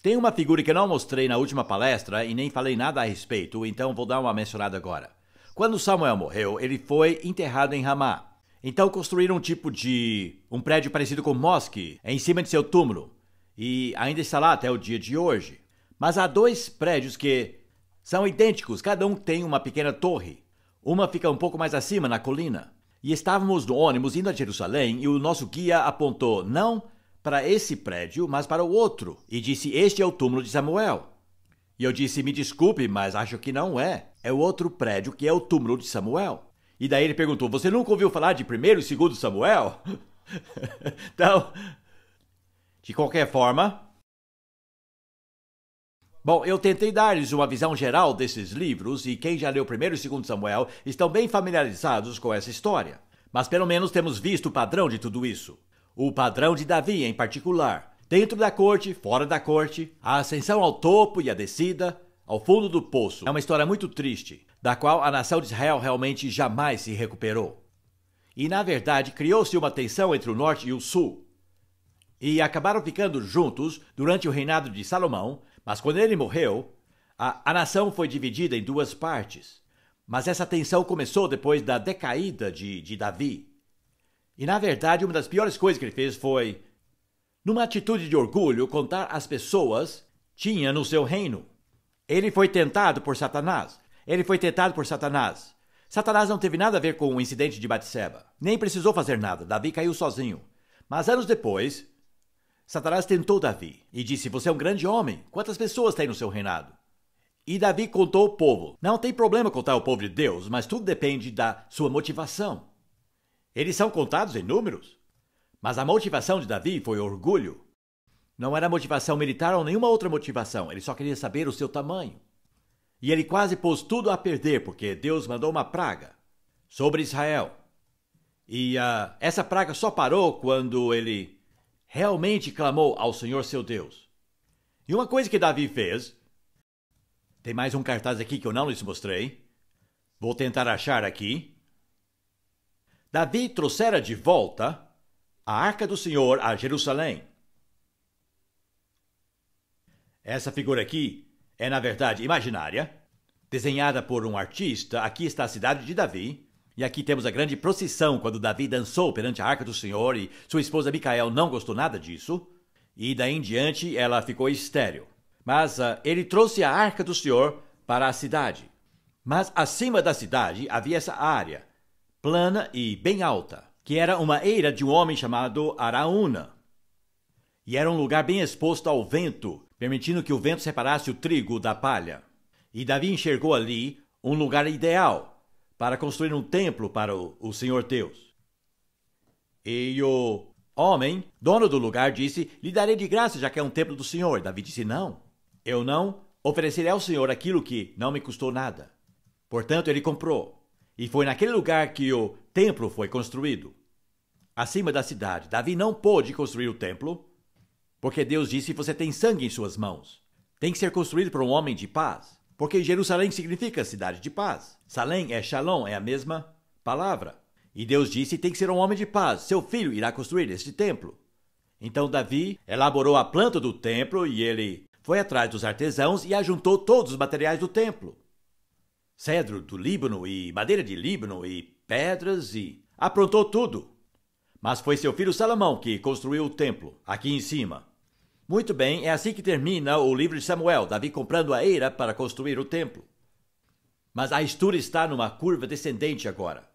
Tem uma figura que eu não mostrei na última palestra e nem falei nada a respeito, então vou dar uma mencionada agora. Quando Samuel morreu, ele foi enterrado em Ramá. Então construíram um prédio parecido com mosque em cima de seu túmulo. E ainda está lá até o dia de hoje. Mas há dois prédios que são idênticos, cada um tem uma pequena torre. Uma fica um pouco mais acima, na colina. E estávamos no ônibus indo a Jerusalém e o nosso guia apontou não para esse prédio, mas para o outro, e disse: este é o túmulo de Samuel. E eu disse: me desculpe, mas acho que não é. É o outro prédio que é o túmulo de Samuel. E daí ele perguntou: você nunca ouviu falar de 1º e 2º Samuel? Então, de qualquer forma... Bom, eu tentei dar-lhes uma visão geral desses livros e quem já leu 1º e 2º Samuel estão bem familiarizados com essa história. Mas pelo menos temos visto o padrão de tudo isso. O padrão de Davi em particular. Dentro da corte, fora da corte, a ascensão ao topo e a descida ao fundo do poço. É uma história muito triste, da qual a nação de Israel realmente jamais se recuperou. E na verdade criou-se uma tensão entre o norte e o sul. E acabaram ficando juntos durante o reinado de Salomão, mas quando ele morreu, a nação foi dividida em duas partes. Mas essa tensão começou depois da decaída de Davi. E na verdade uma das piores coisas que ele fez foi, numa atitude de orgulho, contar às pessoas tinha no seu reino. Ele foi tentado por Satanás. Satanás não teve nada a ver com o incidente de Batseba. Nem precisou fazer nada. Davi caiu sozinho. Mas anos depois, Satanás tentou Davi e disse: você é um grande homem. Quantas pessoas tem no seu reinado? E Davi contou o povo. Não tem problema contar o povo de Deus, mas tudo depende da sua motivação. Eles são contados em números. Mas a motivação de Davi foi orgulho. Não era motivação militar ou nenhuma outra motivação. Ele só queria saber o seu tamanho. E ele quase pôs tudo a perder, porque Deus mandou uma praga sobre Israel. E essa praga só parou quando ele realmente clamou ao Senhor seu Deus. E uma coisa que Davi fez... Tem mais um cartaz aqui que eu não lhes mostrei. Vou tentar achar aqui. Davi trouxera de volta a Arca do Senhor a Jerusalém. Essa figura aqui é, na verdade, imaginária, desenhada por um artista. Aqui está a cidade de Davi, e aqui temos a grande procissão quando Davi dançou perante a Arca do Senhor, e sua esposa Micael não gostou nada disso, e daí em diante ela ficou estéril. Mas ele trouxe a Arca do Senhor para a cidade. Mas acima da cidade havia essa área, plana e bem alta, que era uma eira de um homem chamado Araúna. E era um lugar bem exposto ao vento, permitindo que o vento separasse o trigo da palha. E Davi enxergou ali um lugar ideal para construir um templo para o Senhor Deus. E o homem, dono do lugar, disse: lhe darei de graça, já que é um templo do Senhor. Davi disse: não, eu não oferecerei ao Senhor aquilo que não me custou nada. Portanto, ele comprou. E foi naquele lugar que o templo foi construído, acima da cidade. Davi não pôde construir o templo, porque Deus disse: você tem sangue em suas mãos. Tem que ser construído por um homem de paz. Porque Jerusalém significa cidade de paz. Salém é Shalom, é a mesma palavra. E Deus disse: tem que ser um homem de paz. Seu filho irá construir este templo. Então Davi elaborou a planta do templo e ele foi atrás dos artesãos e ajuntou todos os materiais do templo. Cedro do Líbano e madeira de Líbano e pedras e aprontou tudo. Mas foi seu filho Salomão que construiu o templo, aqui em cima. Muito bem, é assim que termina o livro de Samuel, Davi comprando a eira para construir o templo. Mas a história está numa curva descendente agora.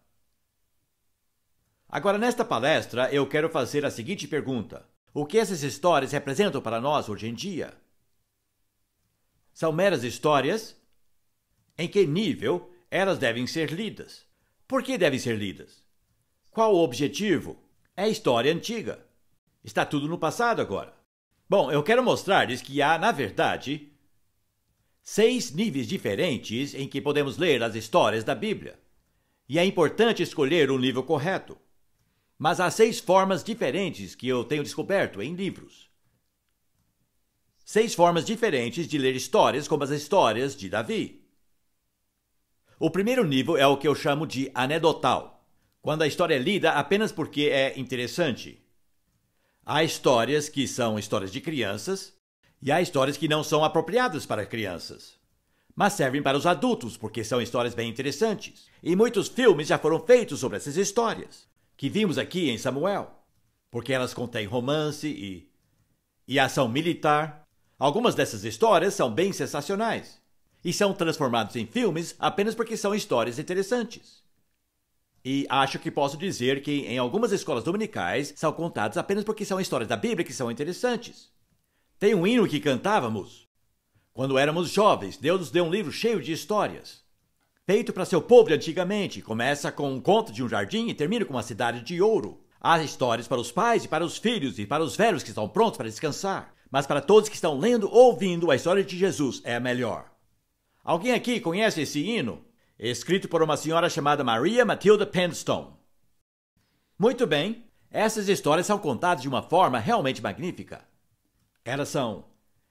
Agora, nesta palestra, eu quero fazer a seguinte pergunta: o que essas histórias representam para nós hoje em dia? São meras histórias? Em que nível elas devem ser lidas? Por que devem ser lidas? Qual o objetivo? É história antiga. Está tudo no passado agora. Bom, eu quero mostrar-lhes que há, na verdade, 6 níveis diferentes em que podemos ler as histórias da Bíblia. E é importante escolher o nível correto. Mas há 6 formas diferentes que eu tenho descoberto em livros. 6 formas diferentes de ler histórias como as histórias de Davi. O primeiro nível é o que eu chamo de anedotal, quando a história é lida apenas porque é interessante. Há histórias que são histórias de crianças, E há histórias que não são apropriadas para crianças, mas servem para os adultos, porque são histórias bem interessantes. E muitos filmes já foram feitos sobre essas histórias, que vimos aqui em Samuel, porque elas contêm romance e ação militar. Algumas dessas histórias são bem sensacionais e são transformadas em filmes apenas porque são histórias interessantes. E acho que posso dizer que em algumas escolas dominicais são contadas apenas porque são histórias da Bíblia que são interessantes. Tem um hino que cantávamos quando éramos jovens. Deus nos deu um livro cheio de histórias, feito para seu povo de antigamente. Começa com um conto de um jardim e termina com uma cidade de ouro. Há histórias para os pais e para os filhos e para os velhos que estão prontos para descansar. Mas para todos que estão lendo ou ouvindo, a história de Jesus é a melhor. Alguém aqui conhece esse hino? Escrito por uma senhora chamada Maria Matilda Penstone. Muito bem, essas histórias são contadas de uma forma realmente magnífica. Elas são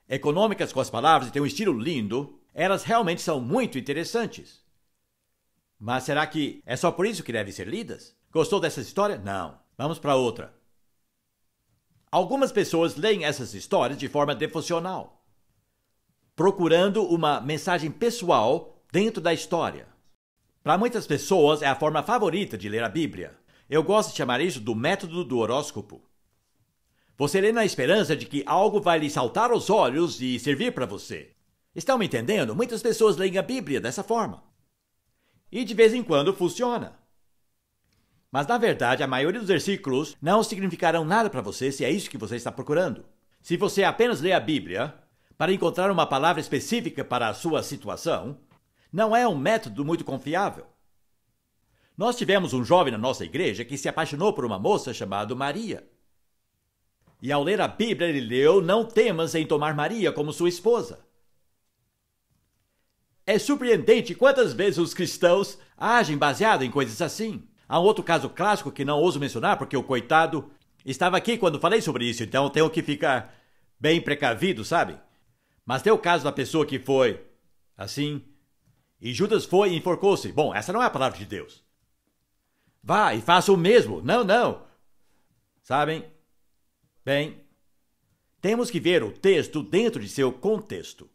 econômicas com as palavras e têm um estilo lindo. Elas realmente são muito interessantes. Mas será que é só por isso que devem ser lidas? Gostou dessa história? Não. Vamos para outra. Algumas pessoas leem essas histórias de forma devocional, procurando uma mensagem pessoal dentro da história. Para muitas pessoas é a forma favorita de ler a Bíblia. Eu gosto de chamar isso do método do horóscopo. Você lê na esperança de que algo vai lhe saltar aos olhos e servir para você. Estão me entendendo? Muitas pessoas leem a Bíblia dessa forma. E de vez em quando funciona. Mas na verdade, a maioria dos versículos não significarão nada para você se é isso que você está procurando. Se você apenas lê a Bíblia para encontrar uma palavra específica para a sua situação, não é um método muito confiável. Nós tivemos um jovem na nossa igreja que se apaixonou por uma moça chamada Maria. E ao ler a Bíblia, ele leu: "Não temas em tomar Maria como sua esposa." É surpreendente quantas vezes os cristãos agem baseado em coisas assim. Há um outro caso clássico que não ouso mencionar porque o coitado estava aqui quando falei sobre isso, então tenho que ficar bem precavido, sabe? Mas tem o caso da pessoa que foi assim, e Judas foi e enforcou-se. Bom, essa não é a palavra de Deus. Vá e faça o mesmo. Não. Sabem? Bem, temos que ver o texto dentro de seu contexto.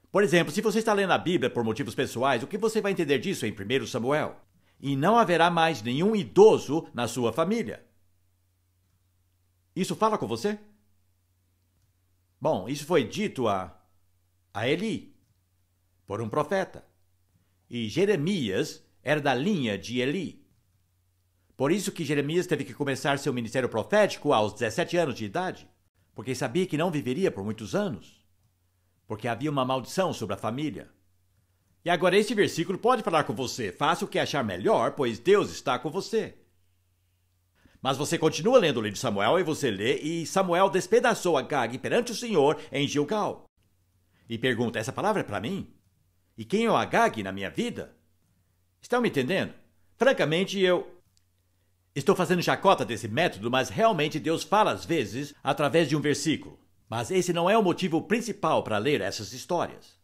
Por exemplo, se você está lendo a Bíblia por motivos pessoais, o que você vai entender disso em 1 Samuel? E não haverá mais nenhum idoso na sua família. Isso fala com você? Bom, isso foi dito a Eli, por um profeta. E Jeremias era da linha de Eli. Por isso que Jeremias teve que começar seu ministério profético aos 17 anos de idade, porque sabia que não viveria por muitos anos, porque havia uma maldição sobre a família. E agora este versículo pode falar com você. Faça o que achar melhor, pois Deus está com você. Mas você continua lendo o livro de Samuel e você lê: "E Samuel despedaçou Agag perante o Senhor em Gilgal." E pergunta: essa palavra é para mim? E quem é o Agag na minha vida? Estão me entendendo? Francamente, eu estou fazendo chacota desse método, mas realmente Deus fala às vezes através de um versículo. Mas esse não é o motivo principal para ler essas histórias.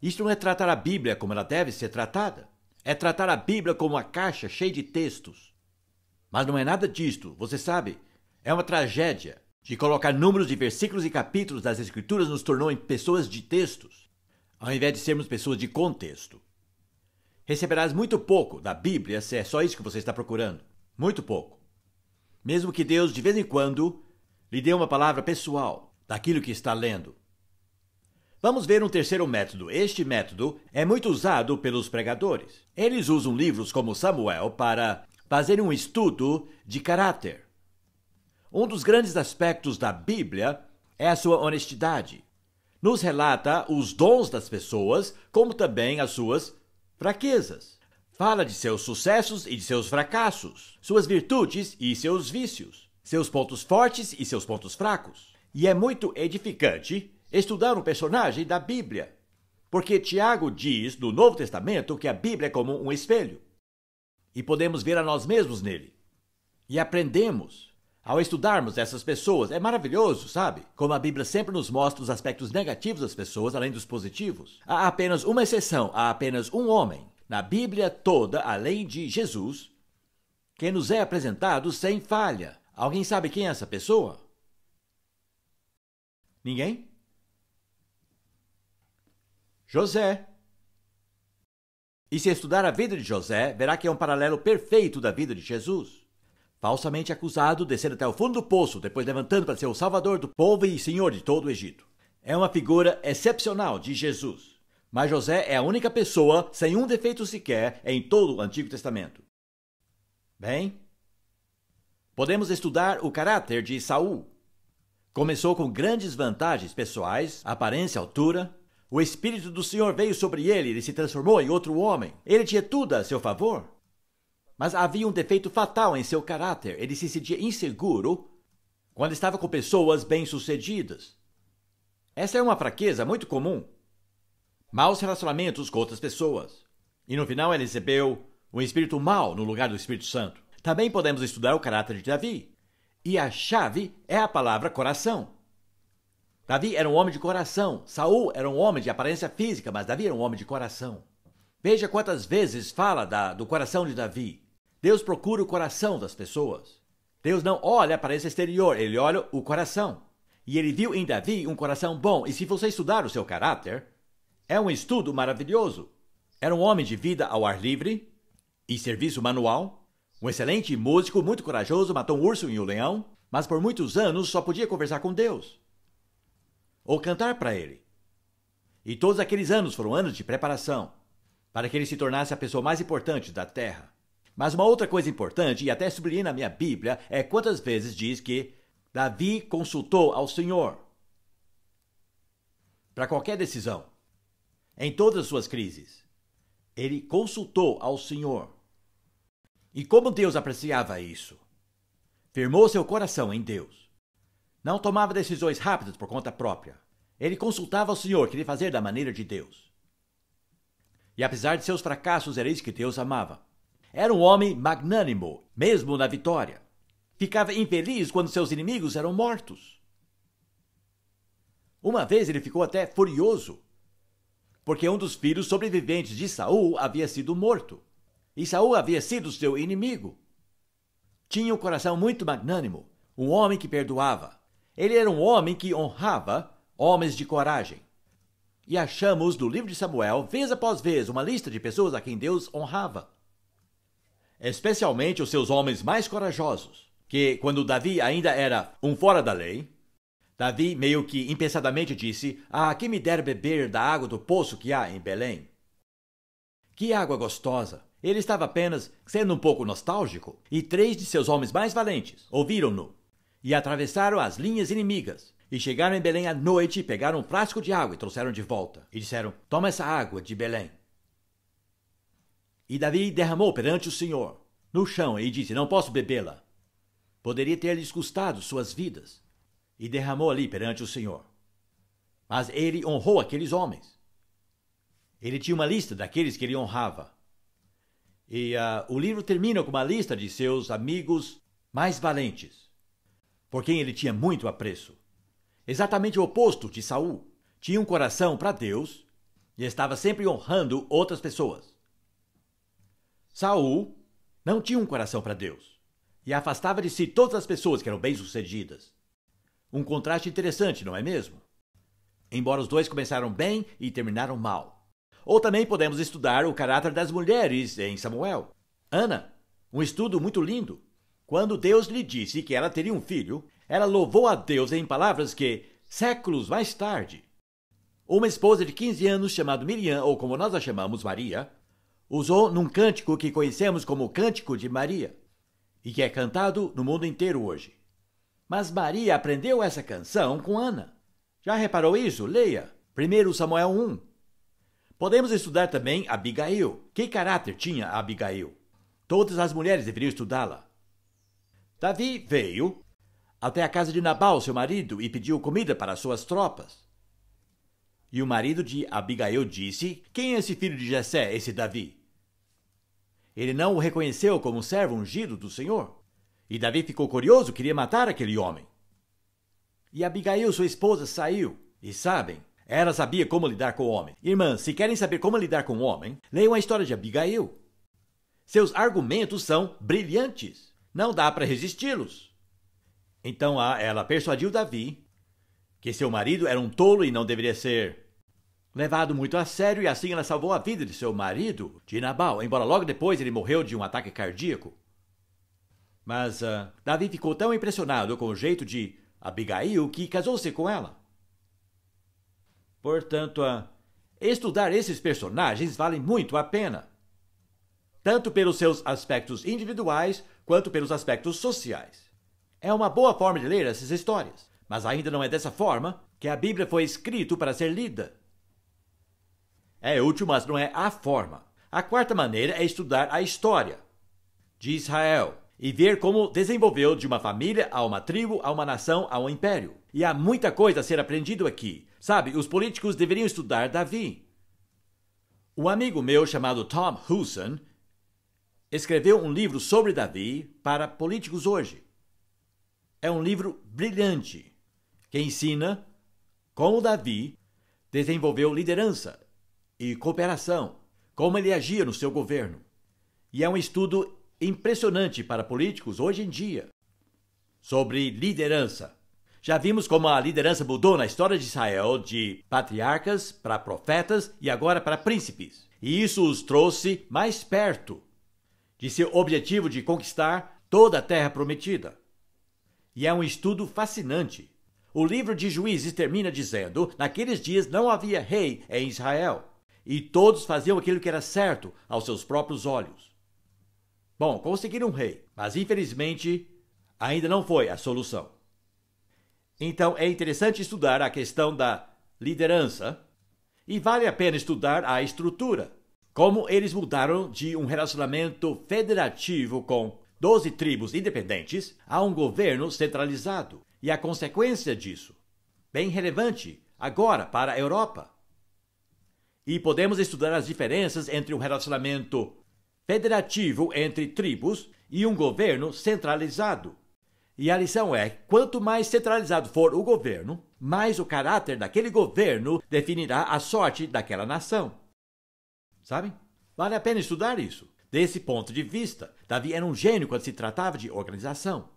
Isto não é tratar a Bíblia como ela deve ser tratada. É tratar a Bíblia como uma caixa cheia de textos. Mas não é nada disto, você sabe. É uma tragédia. De colocar números de versículos e capítulos das Escrituras nos tornou em pessoas de textos, ao invés de sermos pessoas de contexto. Receberás muito pouco da Bíblia se é só isso que você está procurando. Muito pouco. Mesmo que Deus, de vez em quando, lhe dê uma palavra pessoal daquilo que está lendo. Vamos ver um terceiro método. Este método é muito usado pelos pregadores. Eles usam livros como Samuel para fazer um estudo de caráter. Um dos grandes aspectos da Bíblia é a sua honestidade. Nos relata os dons das pessoas, como também as suas fraquezas. Fala de seus sucessos e de seus fracassos, suas virtudes e seus vícios, seus pontos fortes e seus pontos fracos. E é muito edificante estudar um personagem da Bíblia, porque Tiago diz no Novo Testamento que a Bíblia é como um espelho, e podemos ver a nós mesmos nele. E aprendemos ao estudarmos essas pessoas. É maravilhoso, sabe? Como a Bíblia sempre nos mostra os aspectos negativos das pessoas, além dos positivos. Há apenas uma exceção, há apenas um homem na Bíblia toda, além de Jesus, que nos é apresentado sem falha. Alguém sabe quem é essa pessoa? Ninguém? José. E se estudar a vida de José, verá que é um paralelo perfeito da vida de Jesus. Falsamente acusado, descendo até o fundo do poço, depois levantando para ser o salvador do povo e senhor de todo o Egito. É uma figura excepcional de Jesus. Mas José é a única pessoa sem um defeito sequer em todo o Antigo Testamento. Bem, podemos estudar o caráter de Saul. Começou com grandes vantagens pessoais, aparência, altura. O Espírito do Senhor veio sobre ele e ele se transformou em outro homem. Ele tinha tudo a seu favor. Mas havia um defeito fatal em seu caráter. Ele se sentia inseguro quando estava com pessoas bem-sucedidas. Essa é uma fraqueza muito comum. Maus relacionamentos com outras pessoas. E no final ele recebeu um espírito mau no lugar do Espírito Santo. Também podemos estudar o caráter de Davi. E a chave é a palavra coração. Davi era um homem de coração. Saul era um homem de aparência física, mas Davi era um homem de coração. Veja quantas vezes fala do coração de Davi. Deus procura o coração das pessoas. Deus não olha para esse exterior, ele olha o coração. E ele viu em Davi um coração bom. E se você estudar o seu caráter, é um estudo maravilhoso. Era um homem de vida ao ar livre e serviço manual. Um excelente músico, muito corajoso, matou um urso e um leão, mas por muitos anos só podia conversar com Deus ou cantar para ele. E todos aqueles anos foram anos de preparação para que ele se tornasse a pessoa mais importante da terra. Mas uma outra coisa importante, e até sublinhei na minha Bíblia, é quantas vezes diz que Davi consultou ao Senhor para qualquer decisão. Em todas as suas crises, ele consultou ao Senhor. E como Deus apreciava isso? Firmou seu coração em Deus. Não tomava decisões rápidas por conta própria. Ele consultava ao Senhor, queria fazer da maneira de Deus. E apesar de seus fracassos, era isso que Deus amava. Era um homem magnânimo, mesmo na vitória. Ficava infeliz quando seus inimigos eram mortos. Uma vez ele ficou até furioso, porque um dos filhos sobreviventes de Saul havia sido morto. E Saul havia sido seu inimigo. Tinha um coração muito magnânimo, um homem que perdoava. Ele era um homem que honrava homens de coragem. E achamos no livro de Samuel, vez após vez, uma lista de pessoas a quem Deus honrava. Especialmente os seus homens mais corajosos, que quando Davi ainda era um fora da lei, Davi meio que impensadamente disse: quem me dera beber da água do poço que há em Belém. Que água gostosa! Ele estava apenas sendo um pouco nostálgico, e 3 de seus homens mais valentes ouviram-no e atravessaram as linhas inimigas e chegaram em Belém à noite, pegaram um frasco de água e trouxeram de volta e disseram: toma essa água de Belém. E Davi derramou perante o Senhor no chão e disse: não posso bebê-la. Poderia ter lhes custado suas vidas. E derramou ali perante o Senhor. Mas ele honrou aqueles homens. Ele tinha uma lista daqueles que ele honrava. E o livro termina com uma lista de seus amigos mais valentes, por quem ele tinha muito apreço. Exatamente o oposto de Saul. Tinha um coração para Deus e estava sempre honrando outras pessoas. Saul não tinha um coração para Deus e afastava de si todas as pessoas que eram bem-sucedidas. Um contraste interessante, não é mesmo? Embora os dois começaram bem e terminaram mal. Ou também podemos estudar o caráter das mulheres em Samuel. Ana, um estudo muito lindo. Quando Deus lhe disse que ela teria um filho, ela louvou a Deus em palavras que, séculos mais tarde, uma esposa de 15 anos chamada Miriam, ou como nós a chamamos, Maria, usou num cântico que conhecemos como o Cântico de Maria, e que é cantado no mundo inteiro hoje. Mas Maria aprendeu essa canção com Ana. Já reparou isso? Leia 1 Samuel 1. Podemos estudar também Abigail. Que caráter tinha Abigail? Todas as mulheres deveriam estudá-la. Davi veio até a casa de Nabal, seu marido, e pediu comida para suas tropas. E o marido de Abigail disse: quem é esse filho de Jessé, esse Davi? Ele não o reconheceu como servo ungido do Senhor. E Davi ficou curioso, queria matar aquele homem. E Abigail, sua esposa, saiu. E sabem, ela sabia como lidar com o homem. Irmãs, se querem saber como lidar com o homem, leiam a história de Abigail. Seus argumentos são brilhantes. Não dá para resisti-los. Então ela persuadiu Davi que seu marido era um tolo e não deveria ser levado muito a sério, e assim ela salvou a vida de seu marido, de Nabal, embora logo depois ele morreu de um ataque cardíaco. Mas Davi ficou tão impressionado com o jeito de Abigail que casou-se com ela. Portanto, estudar esses personagens vale muito a pena, tanto pelos seus aspectos individuais quanto pelos aspectos sociais. É uma boa forma de ler essas histórias, mas ainda não é dessa forma que a Bíblia foi escrita para ser lida. É útil, mas não é a forma. A quarta maneira é estudar a história de Israel e ver como desenvolveu de uma família a uma tribo, a uma nação, a um império. E há muita coisa a ser aprendido aqui. Sabe, os políticos deveriam estudar Davi. Um amigo meu chamado Tom Husson escreveu um livro sobre Davi para políticos hoje. É um livro brilhante que ensina como Davi desenvolveu liderança e cooperação, como ele agia no seu governo. E é um estudo impressionante para políticos hoje em dia sobre liderança. Já vimos como a liderança mudou na história de Israel de patriarcas para profetas e agora para príncipes. E isso os trouxe mais perto de seu objetivo de conquistar toda a terra prometida. E é um estudo fascinante. O livro de Juízes termina dizendo: naqueles dias não havia rei em Israel, e todos faziam aquilo que era certo aos seus próprios olhos. Bom, conseguiram um rei, mas infelizmente ainda não foi a solução. Então é interessante estudar a questão da liderança e vale a pena estudar a estrutura. Como eles mudaram de um relacionamento federativo com 12 tribos independentes a um governo centralizado. E a consequência disso, bem relevante agora para a Europa. E podemos estudar as diferenças entre um relacionamento federativo entre tribos e um governo centralizado. E a lição é: quanto mais centralizado for o governo, mais o caráter daquele governo definirá a sorte daquela nação. Sabem? Vale a pena estudar isso. Desse ponto de vista, Davi era um gênio quando se tratava de organização.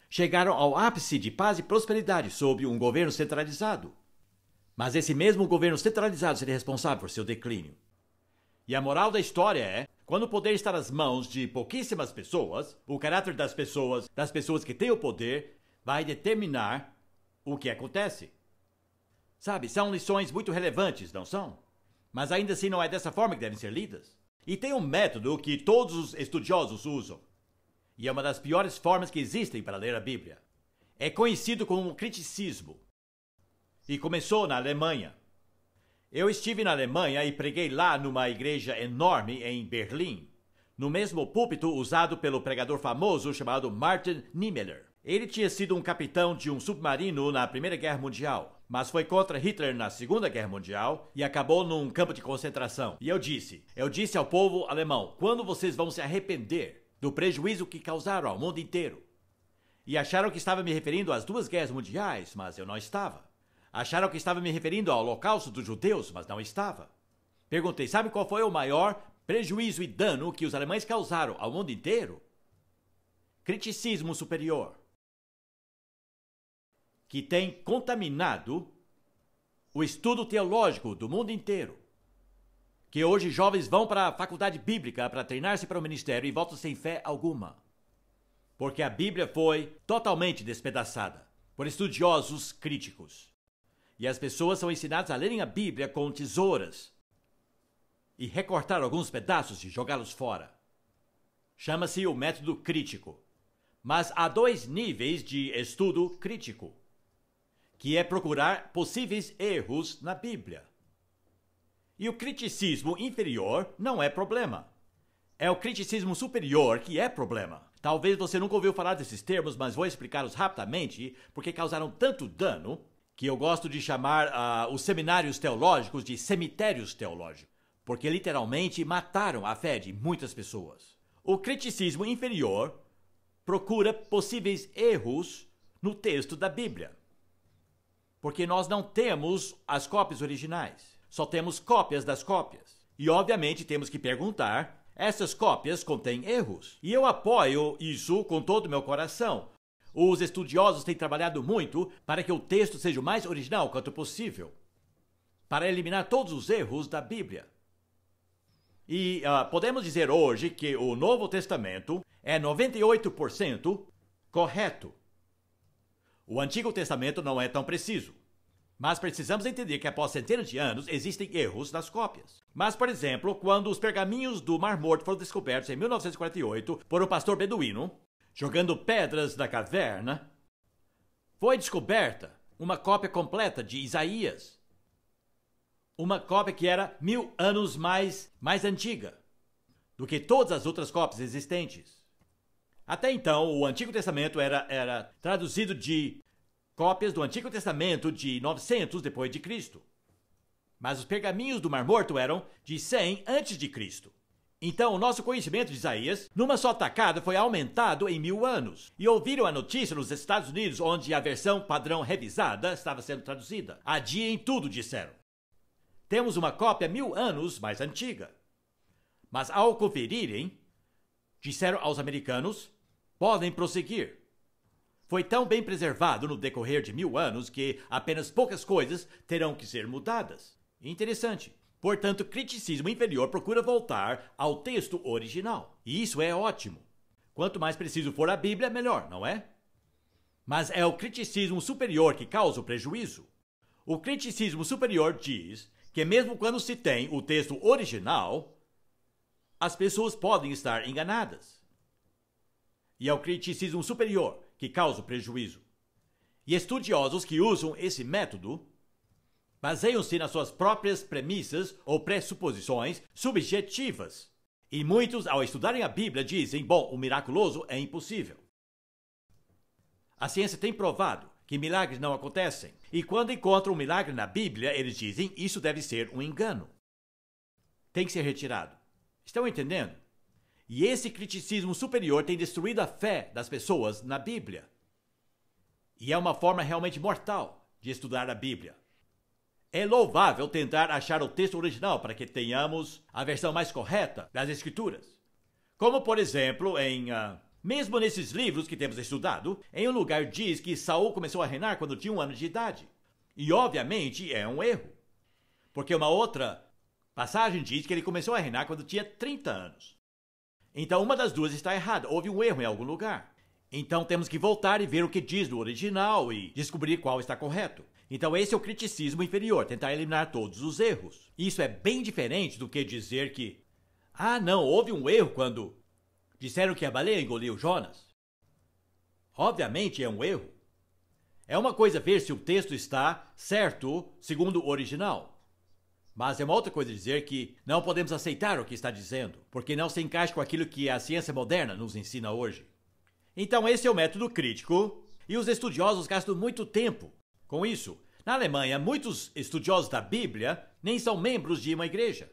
Chegaram ao ápice de paz e prosperidade sob um governo centralizado. Mas esse mesmo governo centralizado seria responsável por seu declínio. E a moral da história é: quando o poder está nas mãos de pouquíssimas pessoas, o caráter das pessoas que têm o poder, vai determinar o que acontece. Sabe, são lições muito relevantes, não são? Mas ainda assim não é dessa forma que devem ser lidas. E tem um método que todos os estudiosos usam. E é uma das piores formas que existem para ler a Bíblia. É conhecido como criticismo. E começou na Alemanha. Eu estive na Alemanha e preguei lá numa igreja enorme em Berlim, no mesmo púlpito usado pelo pregador famoso chamado Martin Niemöller. Ele tinha sido um capitão de um submarino na Primeira Guerra Mundial, mas foi contra Hitler na Segunda Guerra Mundial e acabou num campo de concentração. E eu disse ao povo alemão: quando vocês vão se arrepender do prejuízo que causaram ao mundo inteiro? E acharam que estava me referindo às duas guerras mundiais, mas eu não estava. Acharam que estava me referindo ao Holocausto dos judeus, mas não estava. Perguntei: sabe qual foi o maior prejuízo e dano que os alemães causaram ao mundo inteiro? Criticismo superior, que tem contaminado o estudo teológico do mundo inteiro. Que hoje jovens vão para a faculdade bíblica para treinar-se para o ministério e voltam sem fé alguma. Porque a Bíblia foi totalmente despedaçada por estudiosos críticos. E as pessoas são ensinadas a lerem a Bíblia com tesouras e recortar alguns pedaços e jogá-los fora. Chama-se o método crítico. Mas há dois níveis de estudo crítico, que é procurar possíveis erros na Bíblia. E o criticismo inferior não é problema. É o criticismo superior que é problema. Talvez você nunca ouviu falar desses termos, mas vou explicá-los rapidamente, porque causaram tanto dano que eu gosto de chamar os seminários teológicos de cemitérios teológicos, porque literalmente mataram a fé de muitas pessoas. O criticismo inferior procura possíveis erros no texto da Bíblia, porque nós não temos as cópias originais, só temos cópias das cópias. E obviamente temos que perguntar: essas cópias contêm erros? E eu apoio isso com todo o meu coração. Os estudiosos têm trabalhado muito para que o texto seja o mais original quanto possível, para eliminar todos os erros da Bíblia. E podemos dizer hoje que o Novo Testamento é 98% correto. O Antigo Testamento não é tão preciso. Mas precisamos entender que após centenas de anos existem erros nas cópias. Mas, por exemplo, quando os pergaminhos do Mar Morto foram descobertos em 1948 por um pastor beduíno, jogando pedras na caverna, foi descoberta uma cópia completa de Isaías. Uma cópia que era 1000 anos mais antiga do que todas as outras cópias existentes. Até então, o Antigo Testamento era traduzido de cópias do Antigo Testamento de 900 depois de Cristo. Mas os pergaminhos do Mar Morto eram de 100 antes de Cristo. Então, o nosso conhecimento de Isaías, numa só tacada, foi aumentado em 1000 anos. E ouviram a notícia nos Estados Unidos, onde a versão padrão revisada estava sendo traduzida. Adiem tudo, disseram. Temos uma cópia 1000 anos mais antiga. Mas ao conferirem, disseram aos americanos, podem prosseguir. Foi tão bem preservado no decorrer de 1000 anos que apenas poucas coisas terão que ser mudadas. Interessante. Portanto, criticismo inferior procura voltar ao texto original. E isso é ótimo. Quanto mais preciso for a Bíblia, melhor, não é? Mas é o criticismo superior que causa o prejuízo. O criticismo superior diz que mesmo quando se tem o texto original, as pessoas podem estar enganadas. E é o criticismo superior que causa o prejuízo. E estudiosos que usam esse método baseiam-se nas suas próprias premissas ou pressuposições subjetivas. E muitos, ao estudarem a Bíblia, dizem, bom, o miraculoso é impossível. A ciência tem provado que milagres não acontecem. E quando encontram um milagre na Bíblia, eles dizem, isso deve ser um engano. Tem que ser retirado. Estão entendendo? E esse criticismo superior tem destruído a fé das pessoas na Bíblia. E é uma forma realmente mortal de estudar a Bíblia. É louvável tentar achar o texto original para que tenhamos a versão mais correta das Escrituras. Como, por exemplo, mesmo nesses livros que temos estudado, em um lugar diz que Saul começou a reinar quando tinha 1 ano de idade. E, obviamente, é um erro. Porque uma outra passagem diz que ele começou a reinar quando tinha 30 anos. Então, uma das duas está errada. Houve um erro em algum lugar. Então, temos que voltar e ver o que diz no original e descobrir qual está correto. Então, esse é o criticismo inferior, tentar eliminar todos os erros. Isso é bem diferente do que dizer que, não, houve um erro quando disseram que a baleia engoliu Jonas. Obviamente é um erro. É uma coisa ver se o texto está certo segundo o original. Mas é uma outra coisa dizer que não podemos aceitar o que está dizendo, porque não se encaixa com aquilo que a ciência moderna nos ensina hoje. Então esse é o método crítico, e os estudiosos gastam muito tempo com isso. Na Alemanha, muitos estudiosos da Bíblia nem são membros de uma igreja.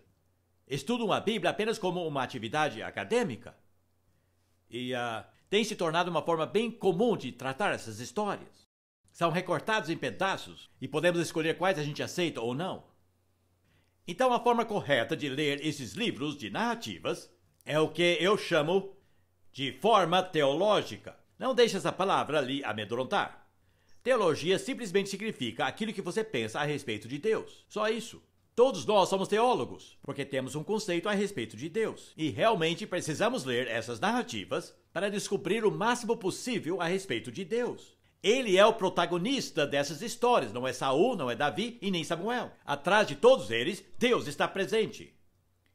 Estudam a Bíblia apenas como uma atividade acadêmica. E tem se tornado uma forma bem comum de tratar essas histórias. São recortados em pedaços e podemos escolher quais a gente aceita ou não. Então, a forma correta de ler esses livros de narrativas é o que eu chamo de forma teológica. Não deixe essa palavra lhe amedrontar. Teologia simplesmente significa aquilo que você pensa a respeito de Deus. Só isso. Todos nós somos teólogos, porque temos um conceito a respeito de Deus. E realmente precisamos ler essas narrativas para descobrir o máximo possível a respeito de Deus. Ele é o protagonista dessas histórias, não é Saul, não é Davi e nem Samuel. Atrás de todos eles, Deus está presente.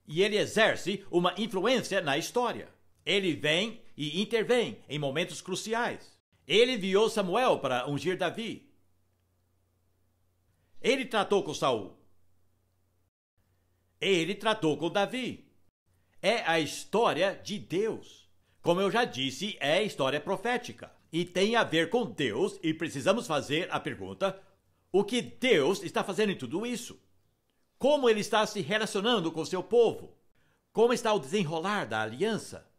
E ele exerce uma influência na história. Ele vem e intervém em momentos cruciais. Ele enviou Samuel para ungir Davi. Ele tratou com Saul. Ele tratou com Davi. É a história de Deus. Como eu já disse, é a história profética. E tem a ver com Deus, e precisamos fazer a pergunta: o que Deus está fazendo em tudo isso? Como ele está se relacionando com seu povo? Como está o desenrolar da aliança?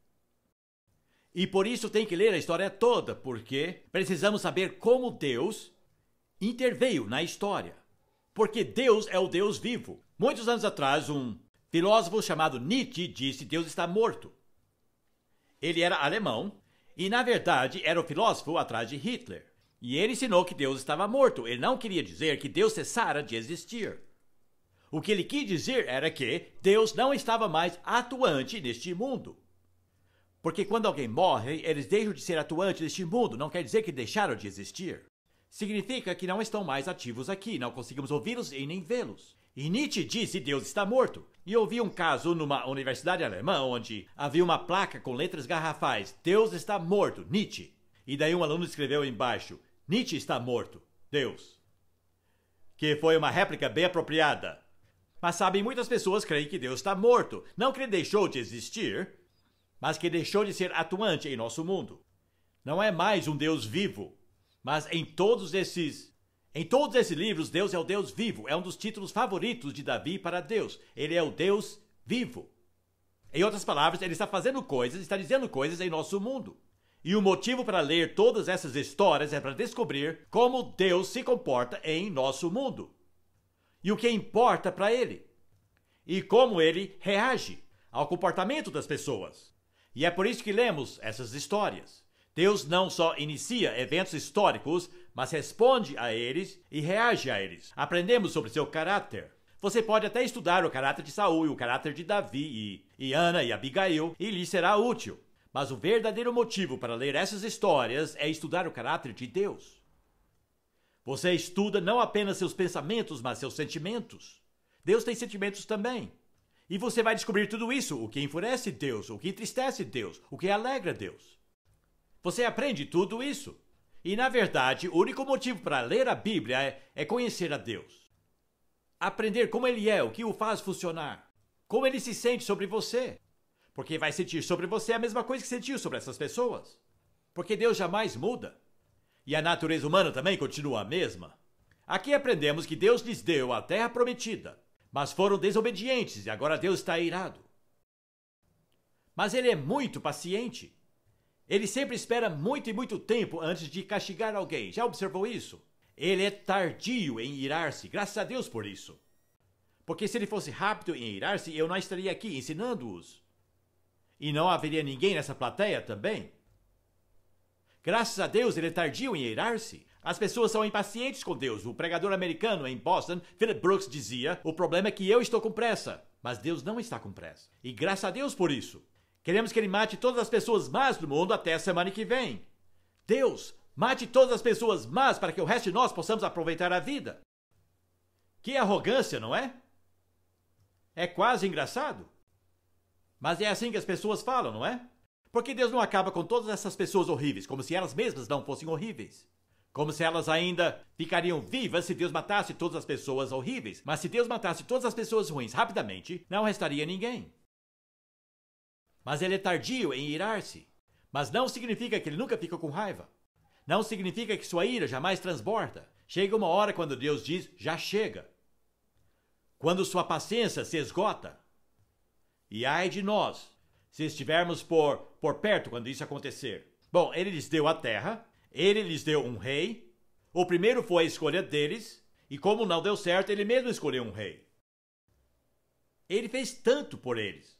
E por isso tem que ler a história toda, porque precisamos saber como Deus interveio na história. Porque Deus é o Deus vivo. Muitos anos atrás, um filósofo chamado Nietzsche disse que Deus está morto. Ele era alemão. E, na verdade, era o filósofo atrás de Hitler. E ele ensinou que Deus estava morto. Ele não queria dizer que Deus cessara de existir. O que ele quis dizer era que Deus não estava mais atuante neste mundo. Porque quando alguém morre, eles deixam de ser atuantes neste mundo, não quer dizer que deixaram de existir. Significa que não estão mais ativos aqui, não conseguimos ouvi-los e nem vê-los. E Nietzsche disse Deus está morto. E eu vi um caso numa universidade alemã onde havia uma placa com letras garrafais, Deus está morto, Nietzsche. E daí um aluno escreveu embaixo, Nietzsche está morto, Deus. Que foi uma réplica bem apropriada. Mas sabem, muitas pessoas creem que Deus está morto, não que ele deixou de existir, mas que deixou de ser atuante em nosso mundo. Não é mais um Deus vivo, mas em todos esses livros, Deus é o Deus vivo. É um dos títulos favoritos de Davi para Deus. Ele é o Deus vivo. Em outras palavras, ele está fazendo coisas, está dizendo coisas em nosso mundo. E o motivo para ler todas essas histórias é para descobrir como Deus se comporta em nosso mundo. E o que importa para ele. E como ele reage ao comportamento das pessoas. E é por isso que lemos essas histórias. Deus não só inicia eventos históricos, mas responde a eles e reage a eles. Aprendemos sobre seu caráter. Você pode até estudar o caráter de Saul e o caráter de Davi e Ana e Abigail, e lhe será útil. Mas o verdadeiro motivo para ler essas histórias é estudar o caráter de Deus. Você estuda não apenas seus pensamentos, mas seus sentimentos. Deus tem sentimentos também. E você vai descobrir tudo isso, o que enfurece Deus, o que entristece Deus, o que alegra Deus. Você aprende tudo isso. E, na verdade, o único motivo para ler a Bíblia é conhecer a Deus. Aprender como Ele é, o que o faz funcionar. Como Ele se sente sobre você. Porque vai sentir sobre você a mesma coisa que sentiu sobre essas pessoas. Porque Deus jamais muda. E a natureza humana também continua a mesma. Aqui aprendemos que Deus lhes deu a terra prometida. Mas foram desobedientes e agora Deus está irado. Mas Ele é muito paciente. Ele sempre espera muito e muito tempo antes de castigar alguém. Já observou isso? Ele é tardio em irar-se, graças a Deus por isso. Porque se ele fosse rápido em irar-se, eu não estaria aqui ensinando-os. E não haveria ninguém nessa plateia também. Graças a Deus ele é tardio em irar-se. As pessoas são impacientes com Deus. O pregador americano em Boston, Philip Brooks, dizia: o problema é que eu estou com pressa. Mas Deus não está com pressa. E graças a Deus por isso. Queremos que ele mate todas as pessoas más do mundo até a semana que vem. Deus, mate todas as pessoas más para que o resto de nós possamos aproveitar a vida. Que arrogância, não é? É quase engraçado. Mas é assim que as pessoas falam, não é? Porque Deus não acaba com todas essas pessoas horríveis, como se elas mesmas não fossem horríveis. Como se elas ainda ficariam vivas se Deus matasse todas as pessoas horríveis. Mas se Deus matasse todas as pessoas ruins rapidamente, não restaria ninguém. Mas ele é tardio em irar-se. Mas não significa que ele nunca fica com raiva. Não significa que sua ira jamais transborda. Chega uma hora quando Deus diz, já chega. Quando sua paciência se esgota. E ai de nós, se estivermos por perto quando isso acontecer. Bom, ele lhes deu a terra, ele lhes deu um rei. O primeiro foi a escolha deles, e como não deu certo, ele mesmo escolheu um rei. Ele fez tanto por eles.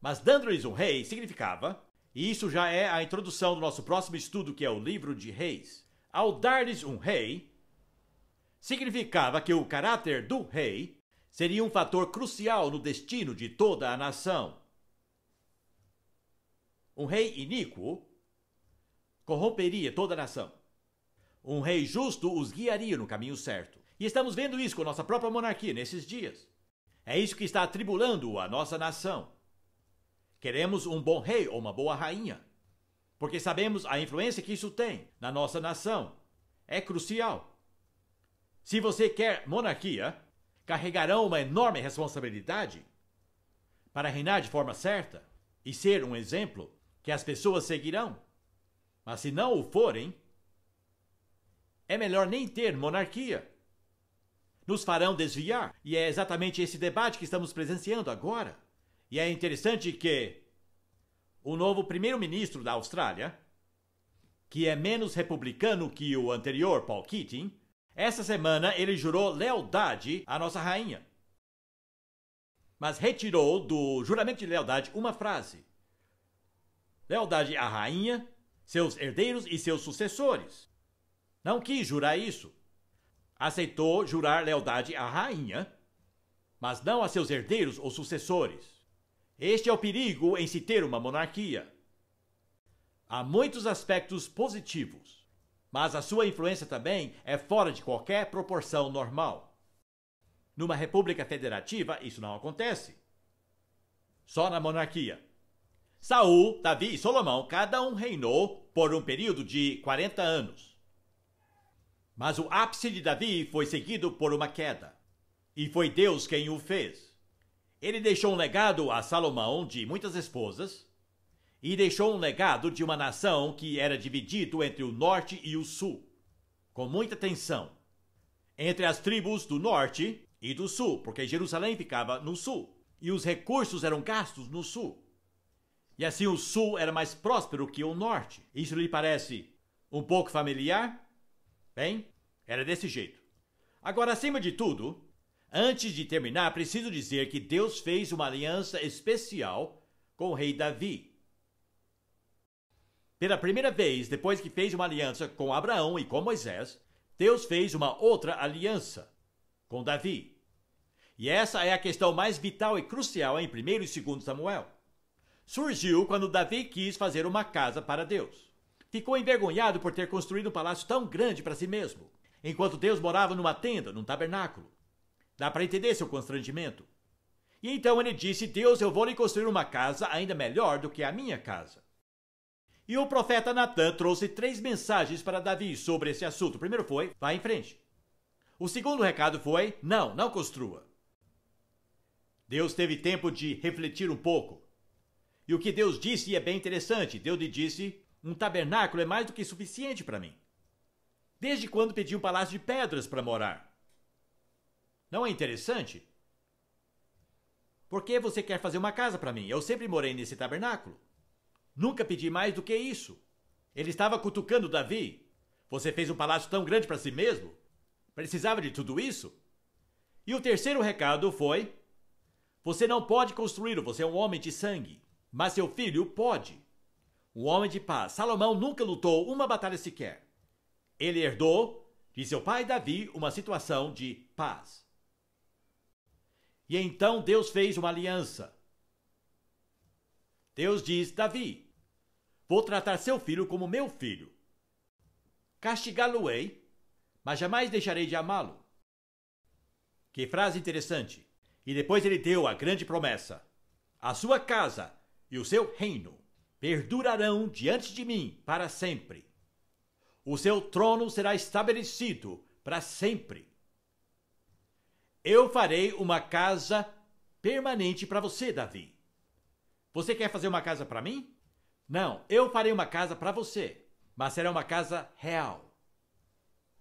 Mas dando-lhes um rei significava, e isso já é a introdução do nosso próximo estudo, que é o livro de Reis. Ao dar-lhes um rei, significava que o caráter do rei seria um fator crucial no destino de toda a nação. Um rei iníquo corromperia toda a nação. Um rei justo os guiaria no caminho certo. E estamos vendo isso com nossa própria monarquia nesses dias. É isso que está atribulando a nossa nação. Queremos um bom rei ou uma boa rainha, porque sabemos a influência que isso tem na nossa nação. É crucial. Se você quer monarquia, carregarão uma enorme responsabilidade para reinar de forma certa e ser um exemplo que as pessoas seguirão. Mas se não o forem, é melhor nem ter monarquia. Nos farão desviar, e é exatamente esse debate que estamos presenciando agora. E é interessante que o novo primeiro-ministro da Austrália, que é menos republicano que o anterior, Paul Keating, essa semana ele jurou lealdade à nossa rainha. Mas retirou do juramento de lealdade uma frase: lealdade à rainha, seus herdeiros e seus sucessores. Não quis jurar isso. Aceitou jurar lealdade à rainha, mas não a seus herdeiros ou sucessores. Este é o perigo em se ter uma monarquia. Há muitos aspectos positivos, mas a sua influência também é fora de qualquer proporção normal. Numa república federativa, isso não acontece. Só na monarquia. Saul, Davi e Salomão, cada um reinou por um período de 40 anos. Mas o ápice de Davi foi seguido por uma queda. E foi Deus quem o fez. Ele deixou um legado a Salomão de muitas esposas e deixou um legado de uma nação que era dividido entre o norte e o sul, com muita tensão entre as tribos do norte e do sul, porque Jerusalém ficava no sul e os recursos eram gastos no sul. E assim o sul era mais próspero que o norte. Isso lhe parece um pouco familiar? Bem, era desse jeito. Agora, acima de tudo, antes de terminar, preciso dizer que Deus fez uma aliança especial com o rei Davi. Pela primeira vez, depois que fez uma aliança com Abraão e com Moisés, Deus fez uma outra aliança com Davi. E essa é a questão mais vital e crucial em 1º e 2º Samuel. Surgiu quando Davi quis fazer uma casa para Deus. Ficou envergonhado por ter construído um palácio tão grande para si mesmo, enquanto Deus morava numa tenda, num tabernáculo. Dá para entender seu constrangimento. E então ele disse: Deus, eu vou lhe construir uma casa ainda melhor do que a minha casa. E o profeta Natã trouxe 3 mensagens para Davi sobre esse assunto. O primeiro foi: vá em frente. O segundo recado foi: não construa. Deus teve tempo de refletir um pouco. E o que Deus disse é bem interessante. Deus lhe disse: um tabernáculo é mais do que suficiente para mim. Desde quando pedi um palácio de pedras para morar? Não é interessante? Por que você quer fazer uma casa para mim? Eu sempre morei nesse tabernáculo. Nunca pedi mais do que isso. Ele estava cutucando Davi. Você fez um palácio tão grande para si mesmo? Precisava de tudo isso? E o terceiro recado foi: você não pode construí-lo, você é um homem de sangue. Mas seu filho pode. Um homem de paz. Salomão nunca lutou uma batalha sequer. Ele herdou de seu pai Davi uma situação de paz. E então Deus fez uma aliança. Deus diz: Davi, vou tratar seu filho como meu filho. Castigá-lo-ei, mas jamais deixarei de amá-lo. Que frase interessante. E depois ele deu a grande promessa: a sua casa e o seu reino perdurarão diante de mim para sempre. O seu trono será estabelecido para sempre. Eu farei uma casa permanente para você, Davi. Você quer fazer uma casa para mim? Não, eu farei uma casa para você, mas será uma casa real.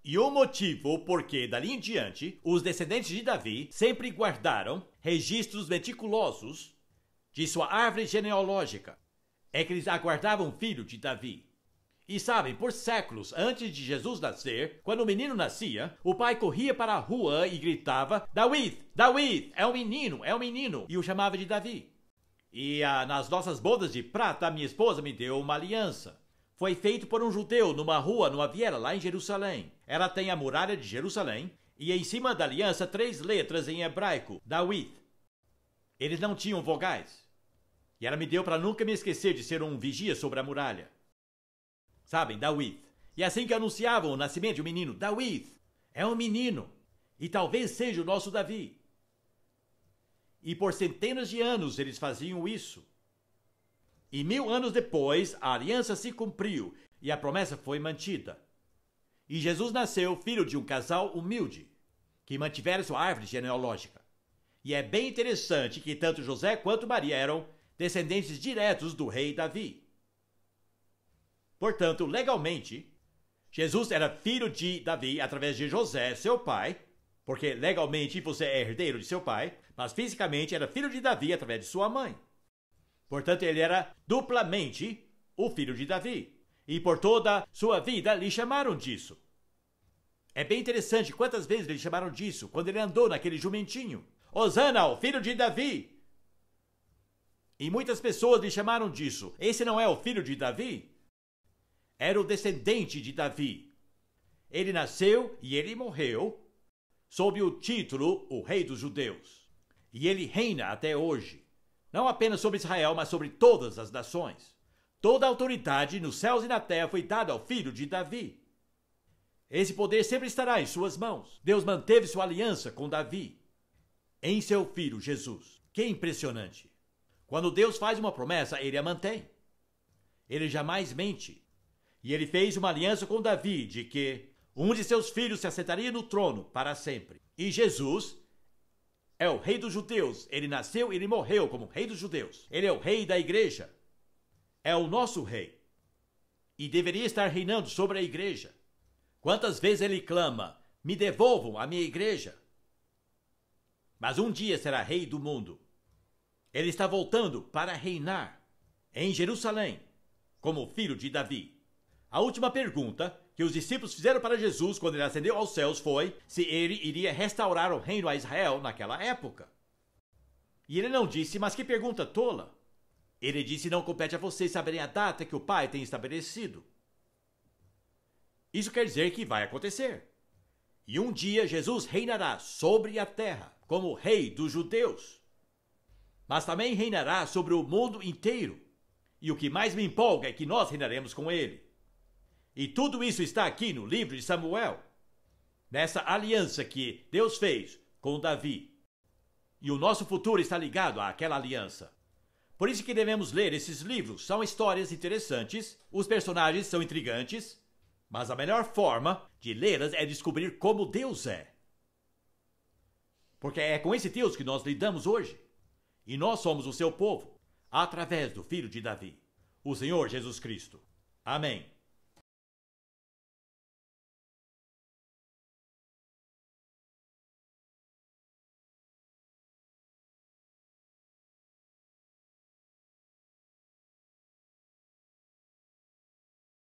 E o motivo porque, dali em diante, os descendentes de Davi sempre guardaram registros meticulosos de sua árvore genealógica é que eles aguardavam um filho de Davi. E sabem, por séculos antes de Jesus nascer, quando o menino nascia, o pai corria para a rua e gritava: David, David, é um menino, e o chamava de Davi. E nas nossas bodas de prata, minha esposa me deu uma aliança. Foi feito por um judeu numa rua, numa viela, lá em Jerusalém. Ela tem a muralha de Jerusalém e em cima da aliança 3 letras em hebraico: David. Eles não tinham vogais. E ela me deu para nunca me esquecer de ser um vigia sobre a muralha. Sabem, David. E assim que anunciavam o nascimento de um menino: David, é um menino. E talvez seja o nosso Davi. E por centenas de anos eles faziam isso. E 1000 anos depois, a aliança se cumpriu e a promessa foi mantida. E Jesus nasceu filho de um casal humilde, que mantivera sua árvore genealógica. E é bem interessante que tanto José quanto Maria eram descendentes diretos do rei Davi. Portanto, legalmente, Jesus era filho de Davi através de José, seu pai, porque legalmente você é herdeiro de seu pai, mas fisicamente era filho de Davi através de sua mãe. Portanto, ele era duplamente o filho de Davi. E por toda sua vida lhe chamaram disso. É bem interessante quantas vezes lhe chamaram disso quando ele andou naquele jumentinho. Hosana, o filho de Davi. E muitas pessoas lhe chamaram disso. Esse não é o filho de Davi? Era o descendente de Davi. Ele nasceu e ele morreu sob o título o Rei dos Judeus. E ele reina até hoje, não apenas sobre Israel, mas sobre todas as nações. Toda a autoridade nos céus e na terra foi dada ao filho de Davi. Esse poder sempre estará em suas mãos. Deus manteve sua aliança com Davi em seu filho Jesus. Que impressionante! Quando Deus faz uma promessa, ele a mantém. Ele jamais mente. E ele fez uma aliança com Davi de que um de seus filhos se assentaria no trono para sempre. E Jesus é o rei dos judeus. Ele nasceu e ele morreu como rei dos judeus. Ele é o rei da igreja. É o nosso rei. E deveria estar reinando sobre a igreja. Quantas vezes ele clama, me devolvam a minha igreja. Mas um dia será rei do mundo. Ele está voltando para reinar em Jerusalém, como filho de Davi. A última pergunta que os discípulos fizeram para Jesus quando ele ascendeu aos céus foi se ele iria restaurar o reino a Israel naquela época. E ele não disse, mas que pergunta tola. Ele disse, não compete a vocês saberem a data que o Pai tem estabelecido. Isso quer dizer que vai acontecer. E um dia Jesus reinará sobre a terra como rei dos judeus. Mas também reinará sobre o mundo inteiro. E o que mais me empolga é que nós reinaremos com ele. E tudo isso está aqui no livro de Samuel, nessa aliança que Deus fez com Davi. E o nosso futuro está ligado àquela aliança. Por isso que devemos ler esses livros. São histórias interessantes, os personagens são intrigantes, mas a melhor forma de lê-las é descobrir como Deus é. Porque é com esse Deus que nós lidamos hoje. E nós somos o seu povo, através do Filho de Davi, o Senhor Jesus Cristo. Amém.